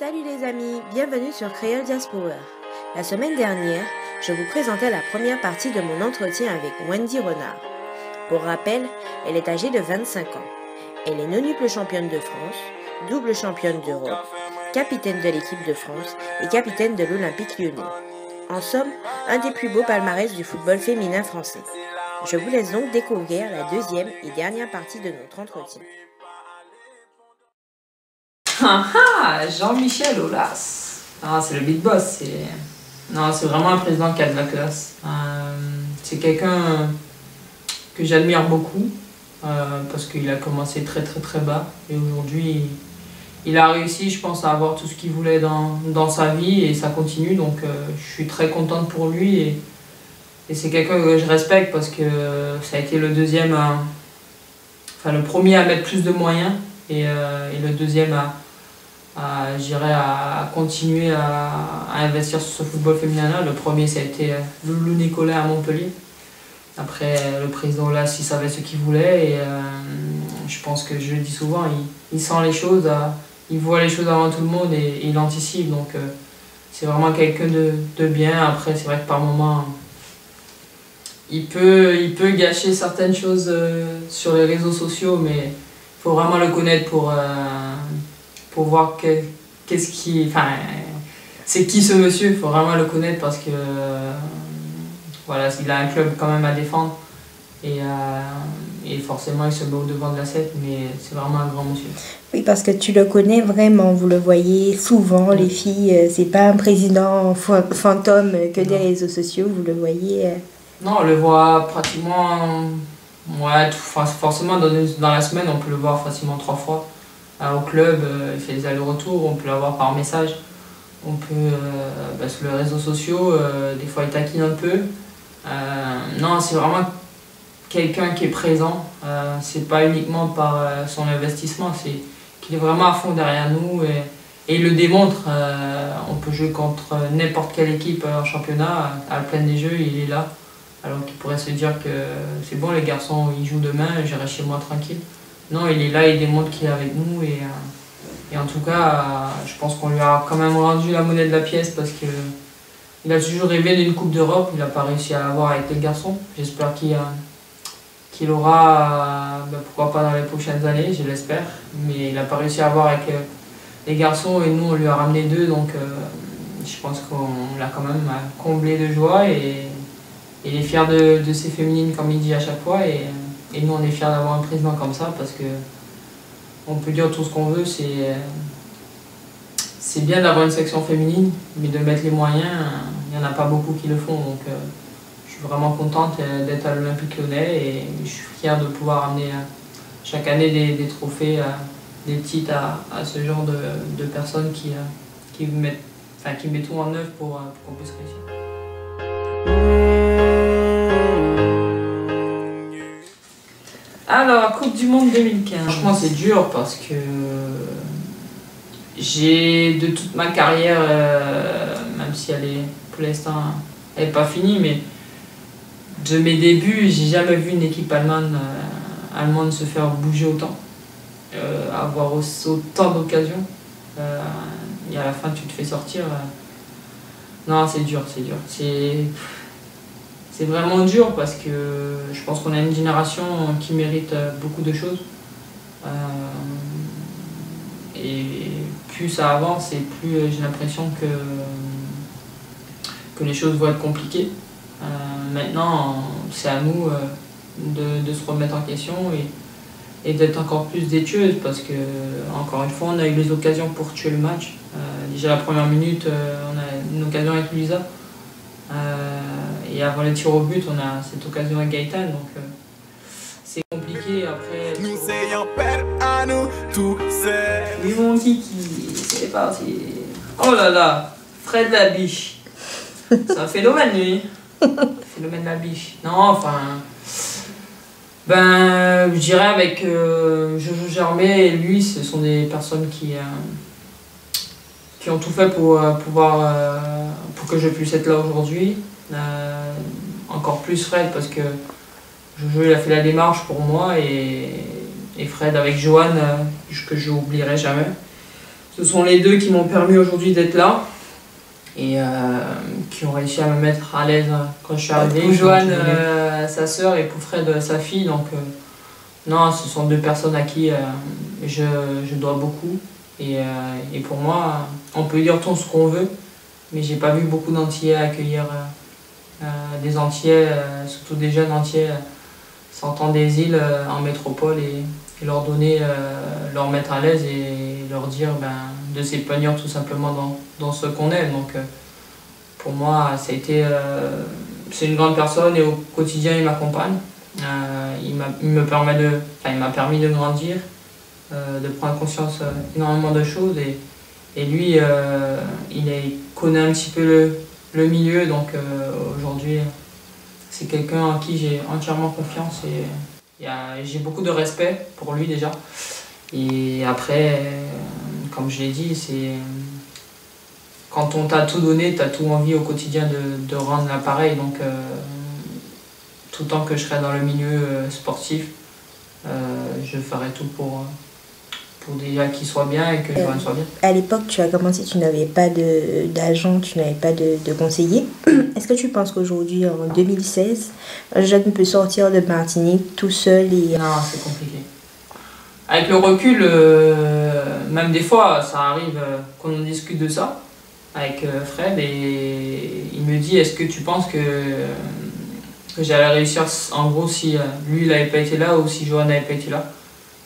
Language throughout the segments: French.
Salut les amis, bienvenue sur Creole Diaspora. La semaine dernière, je vous présentais la première partie de mon entretien avec Wendy Renard. Pour rappel, elle est âgée de 25 ans. Elle est nontuple championne de France, double championne d'Europe, capitaine de l'équipe de France et capitaine de l'Olympique Lyonnais. En somme, un des plus beaux palmarès du football féminin français. Je vous laisse donc découvrir la deuxième et dernière partie de notre entretien. Jean-Michel Aulas. C'est le big boss. C'est vraiment un président qui a de la classe. C'est quelqu'un que j'admire beaucoup parce qu'il a commencé très bas et aujourd'hui il a réussi, je pense, à avoir tout ce qu'il voulait dans sa vie et ça continue. Donc je suis très contente pour lui et c'est quelqu'un que je respecte parce que ça a été le deuxième, le premier à mettre plus de moyens et le deuxième à continuer à investir sur ce football féminin-là. Le premier, ça a été Loulou Nicolas à Montpellier. Après, le président là, il savait ce qu'il voulait et je pense que je le dis souvent, il sent les choses, il voit les choses avant tout le monde et il anticipe. Donc c'est vraiment quelqu'un de bien. Après, c'est vrai que par moments, il peut gâcher certaines choses sur les réseaux sociaux, mais il faut vraiment le connaître pour voir c'est qui ce monsieur. Il faut vraiment le connaître parce que il a un club quand même à défendre et forcément il se met au devant de la scène, mais c'est vraiment un grand monsieur. Oui, parce que tu le connais vraiment, vous le voyez souvent, les filles, c'est pas un président fantôme que des réseaux sociaux, vous le voyez. Non, on le voit pratiquement, forcément dans la semaine on peut le voir facilement 3 fois. Au club, il fait des allers-retours, on peut l'avoir par message, on peut sur les réseaux sociaux, des fois il taquine un peu. Non, c'est vraiment quelqu'un qui est présent, c'est pas uniquement par son investissement, c'est qu'il est vraiment à fond derrière nous et il le démontre. On peut jouer contre n'importe quelle équipe en championnat, à la plaine des jeux, il est là, alors qu'il pourrait se dire que c'est bon, les garçons ils jouent demain, j'irai chez moi tranquille. Non, il est là, il démontre qu'il est avec nous et en tout cas, je pense qu'on lui a quand même rendu la monnaie de la pièce parce qu'il a toujours rêvé d'une Coupe d'Europe, il n'a pas réussi à l'avoir avec les garçons. J'espère qu'il aura, pourquoi pas dans les prochaines années, je l'espère, mais il n'a pas réussi à l'avoir avec les garçons et nous on lui a ramené 2, donc je pense qu'on l'a quand même comblé de joie et il est fier de ses féminines comme il dit à chaque fois. Et nous, on est fiers d'avoir un président comme ça parce que on peut dire tout ce qu'on veut, c'est bien d'avoir une section féminine, mais de mettre les moyens, il n'y en a pas beaucoup qui le font. Donc je suis vraiment contente d'être à l'Olympique Lyonnais et je suis fière de pouvoir amener chaque année des trophées, des titres à ce genre de personnes qui mettent tout en œuvre pour qu'on puisse réussir. Alors, Coupe du Monde 2015. Franchement, c'est dur parce que j'ai, de toute ma carrière, même si elle est, pour l'instant, elle n'est pas finie, mais de mes débuts, j'ai jamais vu une équipe allemande se faire bouger autant, avoir autant d'occasions. Et à la fin, tu te fais sortir. Non, c'est dur. C'est vraiment dur parce que je pense qu'on a une génération qui mérite beaucoup de choses. Et plus ça avance et plus j'ai l'impression que les choses vont être compliquées. Maintenant, c'est à nous de se remettre en question et d'être encore plus détueuse parce que, encore une fois, on a eu les occasions pour tuer le match. Déjà la première minute, on a une occasion avec Luisa. Et avant le tir au but, on a cette occasion à Gaëtan, donc c'est compliqué après. Nous ayons peur à nous tous seuls. Oui, mon kiki, c'est parti. Oh là là, Fred Labiche. C'est un phénomène, lui. Phénomène Labiche. Non, je dirais avec Jojo Germain et lui, ce sont des personnes qui ont tout fait pour que je puisse être là aujourd'hui. Encore plus Fred parce que Jojo il a fait la démarche pour moi et Fred avec Joanne que je n'oublierai jamais. Ce sont les deux qui m'ont permis aujourd'hui d'être là et qui ont réussi à me mettre à l'aise quand je suis arrivé. Pour Joanne, sa sœur, et pour Fred, sa fille. Donc, non, ce sont deux personnes à qui je dois beaucoup. Et pour moi, on peut dire tout ce qu'on veut, mais j'ai pas vu beaucoup d'Antillais accueillir des Antillais, surtout des jeunes Antillais, sortant des îles en métropole et leur donner, leur mettre à l'aise et leur dire de s'épanouir tout simplement dans ce qu'on aime. Donc pour moi, ça a été, c'est une grande personne et au quotidien il m'accompagne. Il m'a permis de grandir, de prendre conscience énormément de choses et lui, il connaît un petit peu le milieu, donc aujourd'hui c'est quelqu'un en qui j'ai entièrement confiance et j'ai beaucoup de respect pour lui déjà. Et après, comme je l'ai dit, c'est quand on t'a tout donné, t'as tout envie au quotidien de rendre l'appareil. Donc tout le temps que je serai dans le milieu sportif, je ferai tout pour déjà qu'il soit bien et que Joanne soit bien. À l'époque, tu as commencé, tu n'avais pas d'agent, tu n'avais pas de conseiller. Est-ce que tu penses qu'aujourd'hui, en 2016, un jeune peut sortir de Martinique tout seul et... Non, c'est compliqué. Avec le recul, même des fois, ça arrive qu'on en discute de ça avec Fred et il me dit, est-ce que tu penses que j'allais réussir, en gros, si lui n'avait pas été là ou si Joanne n'avait pas été là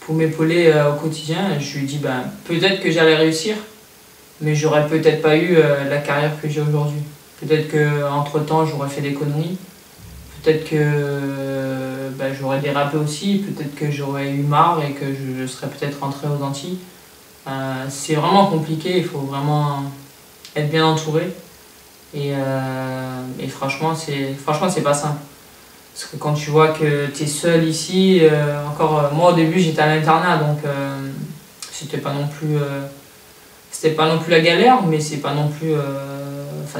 pour m'épauler au quotidien. Je lui dis peut-être que j'allais réussir, mais j'aurais peut-être pas eu la carrière que j'ai aujourd'hui. Peut-être qu'entre temps j'aurais fait des conneries, peut-être que j'aurais dérapé aussi, peut-être que j'aurais eu marre et que je serais peut-être rentré aux Antilles. C'est vraiment compliqué, il faut vraiment être bien entouré et franchement c'est pas simple. Parce que quand tu vois que tu es seul ici, moi au début j'étais à l'internat, donc c'était pas non plus la galère, mais c'est pas non plus,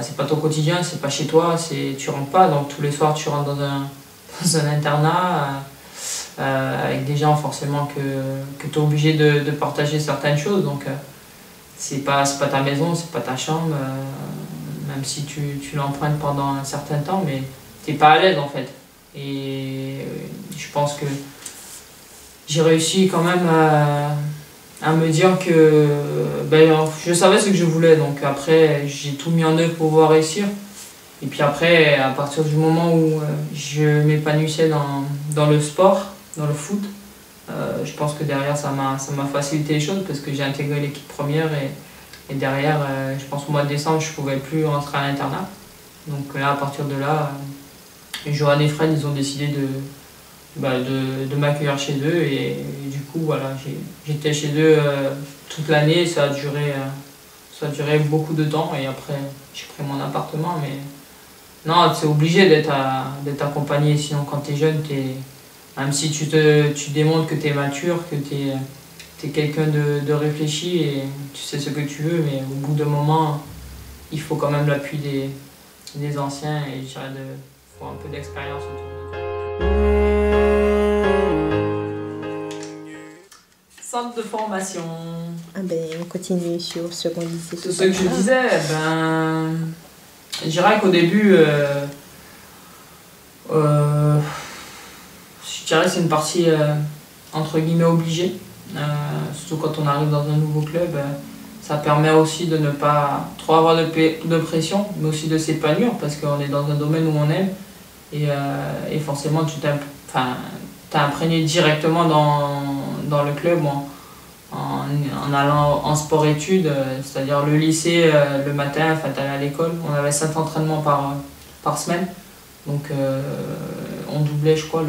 c'est pas ton quotidien, c'est pas chez toi, tu rentres pas, donc tous les soirs tu rentres dans un internat avec des gens forcément que tu es obligé de partager certaines choses, donc c'est pas ta maison, c'est pas ta chambre, même si tu l'empruntes pendant un certain temps, mais t'es pas à l'aise en fait. Et je pense que j'ai réussi quand même à me dire que je savais ce que je voulais, donc après j'ai tout mis en œuvre pour pouvoir réussir. Et puis après, à partir du moment où je m'épanouissais dans le sport, dans le foot, je pense que derrière ça m'a facilité les choses parce que j'ai intégré l'équipe première et derrière, je pense au mois de décembre, je ne pouvais plus rentrer à l'internat. Donc là, à partir de là, Joanne et Fred, ils ont décidé de m'accueillir chez eux et du coup, voilà, j'étais chez eux toute l'année, ça a duré beaucoup de temps et après, j'ai pris mon appartement, mais non, c'est obligé d'être accompagné, sinon quand tu es jeune, même si tu démontres que tu es mature, que tu es quelqu'un de réfléchi et tu sais ce que tu veux, mais au bout d'un moment, il faut quand même l'appui des anciens et je dirais faut un peu d'expérience autour de toi. Centre de formation. On continue sur ce qu'on disait. Tout ce que je disais, je dirais qu'au début, je dirais que c'est une partie entre guillemets obligée, surtout quand on arrive dans un nouveau club. Ça permet aussi de ne pas trop avoir de pression, mais aussi de s'épanouir parce qu'on est dans un domaine où on aime et forcément tu t'es imprégné directement dans le club en allant en sport-études, c'est-à-dire le lycée le matin, t'allais à l'école, on avait 5 entraînements par semaine, donc on doublait je crois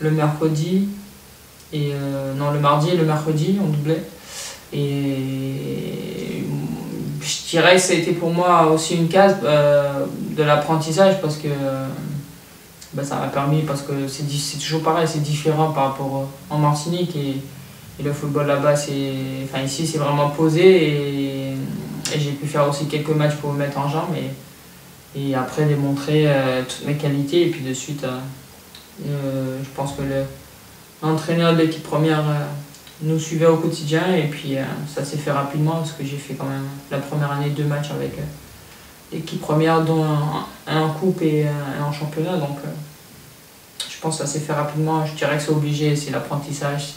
le mercredi, le mardi et le mercredi on doublait. Et je dirais que ça a été pour moi aussi une case de l'apprentissage parce que ça m'a permis, parce que c'est toujours pareil, c'est différent par rapport en Martinique et le football là-bas, ici c'est vraiment posé et j'ai pu faire aussi quelques matchs pour me mettre en jambe et après démontrer toutes mes qualités et puis de suite je pense que l'entraîneur de l'équipe première nous suivaient au quotidien et puis ça s'est fait rapidement parce que j'ai fait quand même la première année 2 matchs avec l'équipe première, dont un en coupe et un en championnat. Donc je pense que ça s'est fait rapidement. Je dirais que c'est obligé, c'est l'apprentissage,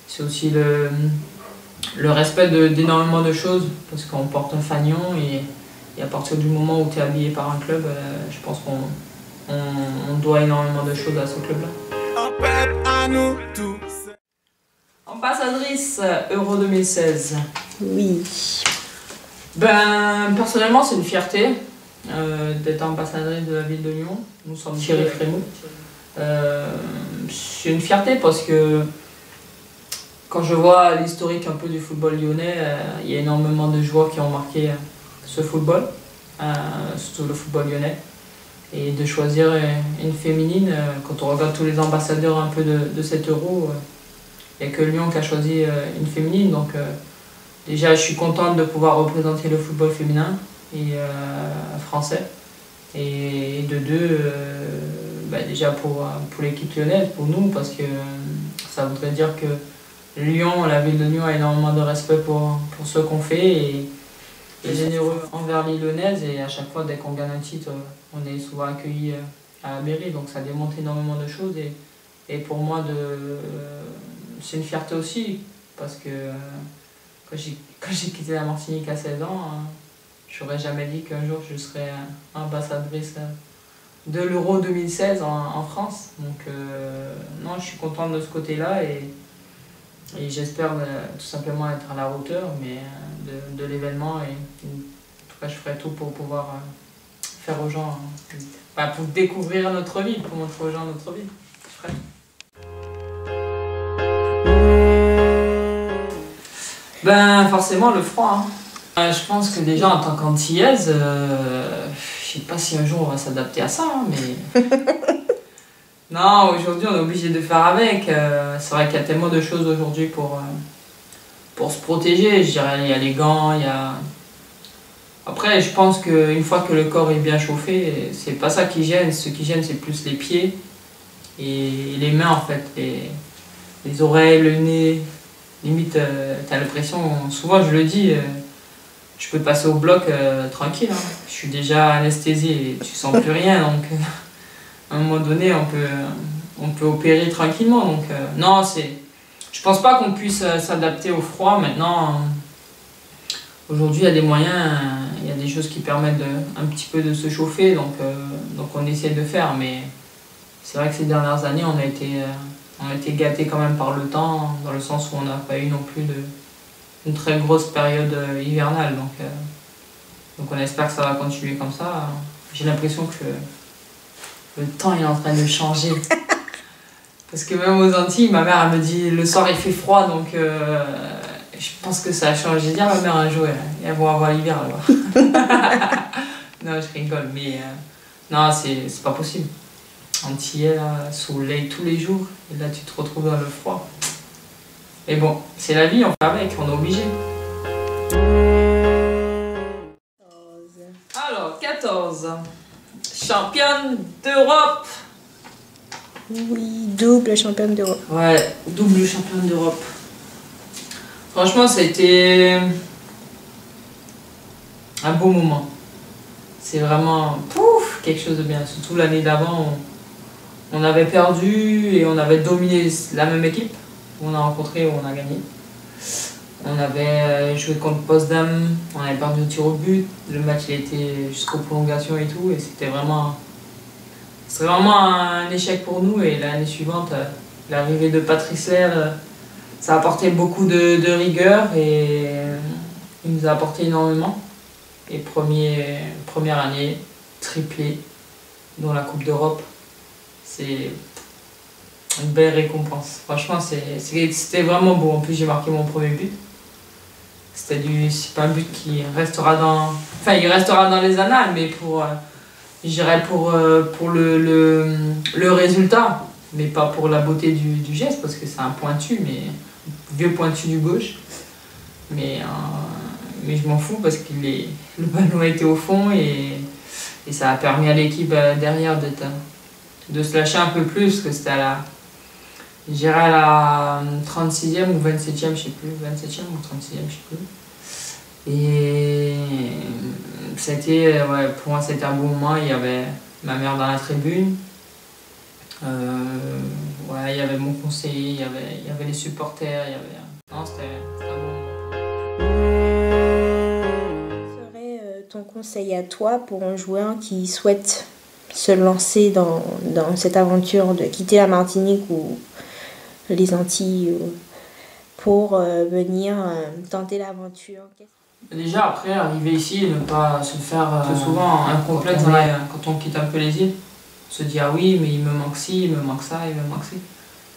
c'est aussi le respect d'énormément de choses parce qu'on porte un fanion et à partir du moment où tu es habillé par un club, je pense qu'on doit énormément de choses à ce club-là. Appelle à nous tous. Ambassadrice Euro 2016. Oui. Ben, personnellement, c'est une fierté d'être ambassadrice de la ville de Lyon. Nous sommes Thierry Frémaux. C'est une fierté parce que quand je vois l'historique un peu du football lyonnais, il y a énormément de joueurs qui ont marqué ce football, surtout le football lyonnais. Et de choisir une féminine, quand on regarde tous les ambassadeurs un peu de cet Euro, il n'y a que Lyon qui a choisi une féminine. Donc déjà, je suis contente de pouvoir représenter le football féminin et français. Et de deux, déjà pour l'équipe lyonnaise, pour nous, parce que ça voudrait dire que Lyon, la ville de Lyon a énormément de respect pour ce qu'on fait et généreux envers les Lyonnaises. Et à chaque fois, dès qu'on gagne un titre, on est souvent accueilli à la mairie. Donc ça démontre énormément de choses. Et pour moi, c'est une fierté aussi, parce que quand j'ai quitté la Martinique à 16 ans, je n'aurais jamais dit qu'un jour je serais ambassadrice de l'Euro 2016 en France. Donc non, je suis contente de ce côté-là et j'espère tout simplement être à la hauteur de l'événement. Et en tout cas, je ferai tout pour pouvoir faire aux gens, pour découvrir notre ville, pour montrer aux gens notre ville. Je ferai. Ben forcément le froid. Je pense que déjà en tant qu'antillaise, je sais pas si un jour on va s'adapter à ça, mais non, aujourd'hui on est obligé de faire avec. C'est vrai qu'il y a tellement de choses aujourd'hui pour se protéger. Je dirais il y a les gants, il y a. Après je pense qu'une fois que le corps est bien chauffé, c'est pas ça qui gêne. Ce qui gêne c'est plus les pieds et les mains en fait, les oreilles, le nez. Limite, t'as l'impression, souvent je le dis, je peux passer au bloc tranquille. Hein. Je suis déjà anesthésié et tu sens plus rien. Donc, à un moment donné, on peut opérer tranquillement. Donc, non, je pense pas qu'on puisse s'adapter au froid. Maintenant, aujourd'hui, il y a des moyens, il y a des choses qui permettent un petit peu de se chauffer. Donc on essaie de faire. Mais c'est vrai que ces dernières années, on a été gâtés quand même par le temps, dans le sens où on n'a pas eu non plus une très grosse période hivernale. Donc on espère que ça va continuer comme ça. J'ai l'impression que le temps est en train de changer. Parce que même aux Antilles, ma mère elle me dit le soir il fait froid, donc je pense que ça a changé. J'ai dit à ma mère un jour, elles vont avoir l'hiver là-bas. Non, je rigole, mais non, c'est pas possible. Antillais, là, soleil tous les jours, et là tu te retrouves dans le froid. Mais bon, c'est la vie, on fait avec, on est obligé. Alors, 14. Championne d'Europe. Oui, double championne d'Europe. Ouais, double championne d'Europe. Franchement, ça a été un beau moment. C'est vraiment quelque chose de bien. Surtout l'année d'avant, on avait perdu et on avait dominé la même équipe qu'on a rencontrée et on a gagné. On avait joué contre Potsdam, on avait perdu au tir au but. Le match il était jusqu'aux prolongations et tout. Et c'était vraiment un échec pour nous. Et l'année suivante, l'arrivée de Patrice Lair, ça a apporté beaucoup de rigueur et il nous a apporté énormément. Et première année, triplé dans la Coupe d'Europe. C'est une belle récompense. Franchement, c'était vraiment beau. En plus, j'ai marqué mon premier but. C'est pas un but qui restera dans... Enfin, il restera dans les annales, mais je dirais pour le résultat, mais pas pour la beauté du geste, parce que c'est un pointu, mais vieux pointu du gauche. Mais je m'en fous parce que le ballon était au fond et ça a permis à l'équipe derrière de se lâcher un peu plus, parce que c'était J'irai à la 36e ou 27e, je sais plus, 27e ou 36e, je sais plus. Et c'était, ouais, pour moi, c'était un bon moment. Il y avait ma mère dans la tribune. Ouais, il y avait mon conseiller, il y avait les supporters, il y avait... Non, c'était un bon moment. Quel serait ton conseil à toi pour un joueur qui souhaite se lancer dans cette aventure de quitter la Martinique ou les Antilles pour venir tenter l'aventure? Déjà, après, arriver ici et ne pas se faire souvent un complexe quand on quitte un peu les îles. On se dit, ah oui, mais il me manque ci, il me manque ça, il me manque ci.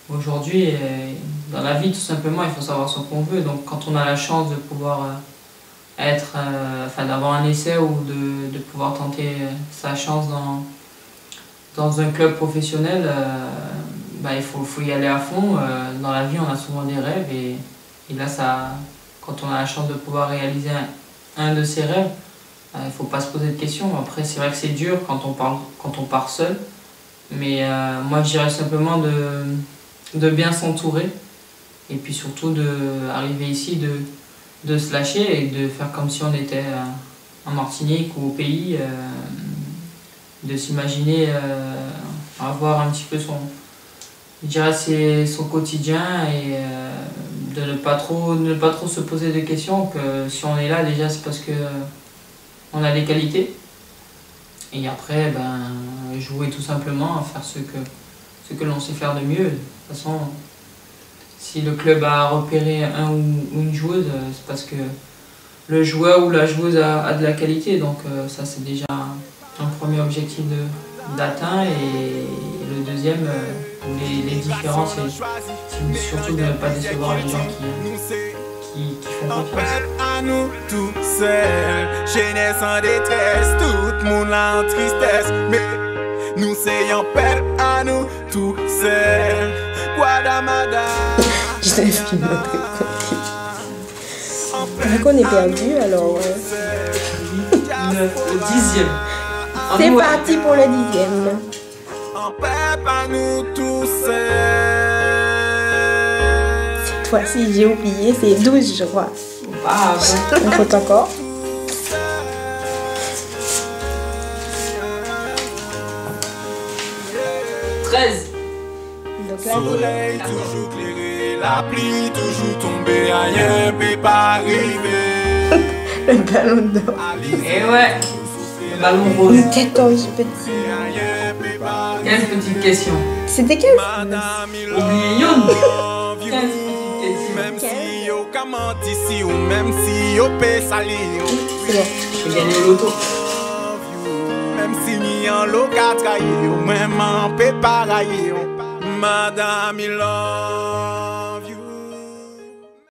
Aujourd'hui, dans la vie, tout simplement, il faut savoir ce qu'on veut. Donc, quand on a la chance de pouvoir d'avoir un essai ou de pouvoir tenter sa chance dans un club professionnel, il faut y aller à fond. Dans la vie, on a souvent des rêves et là, quand on a la chance de pouvoir réaliser un de ses rêves, il ne faut pas se poser de questions. Après, c'est vrai que c'est dur quand on part seul, mais moi, je dirais simplement de bien s'entourer et puis surtout d'arriver ici, de se lâcher et de faire comme si on était en Martinique ou au pays, de s'imaginer avoir un petit peu son quotidien et de ne pas trop se poser de questions, que si on est là déjà c'est parce que on a des qualités et après jouer tout simplement, faire ce que l'on sait faire de mieux. De toute façon, si le club a repéré un ou une joueuse, c'est parce que le joueur ou la joueuse a de la qualité, donc ça c'est déjà un premier objectif d'atteint et le deuxième, les différences, c'est surtout de ne pas décevoir les gens qui font confiance. À nous tous seuls, jeunesse en détresse, tout le monde en tristesse, mais nous c'est un peuple à nous tous seuls. Guadamada. Je laisse une autre côté. Vu qu'on est perdu, alors... Le 10e. C'est parti pour le 10e. Un peuple à nous tous seuls. Cette fois-ci, j'ai oublié, c'est 12, je crois. Ah, On compte encore. Donc là, Soleil toujours clairé, la pluie toujours tombée, rien peut pas arriver. le ballon d'or. Et ouais, le ballon rose. 14 petits. Rien peut pas 15 petites questions. C'était quel? Oubliez Youn. 15 petites questions. Même si yo comment ici ou même si yo paie sali. C'est bon. J'ai gagné le loto. Même si ni en local trahi ou même en paie pas railler. Madame, I love you.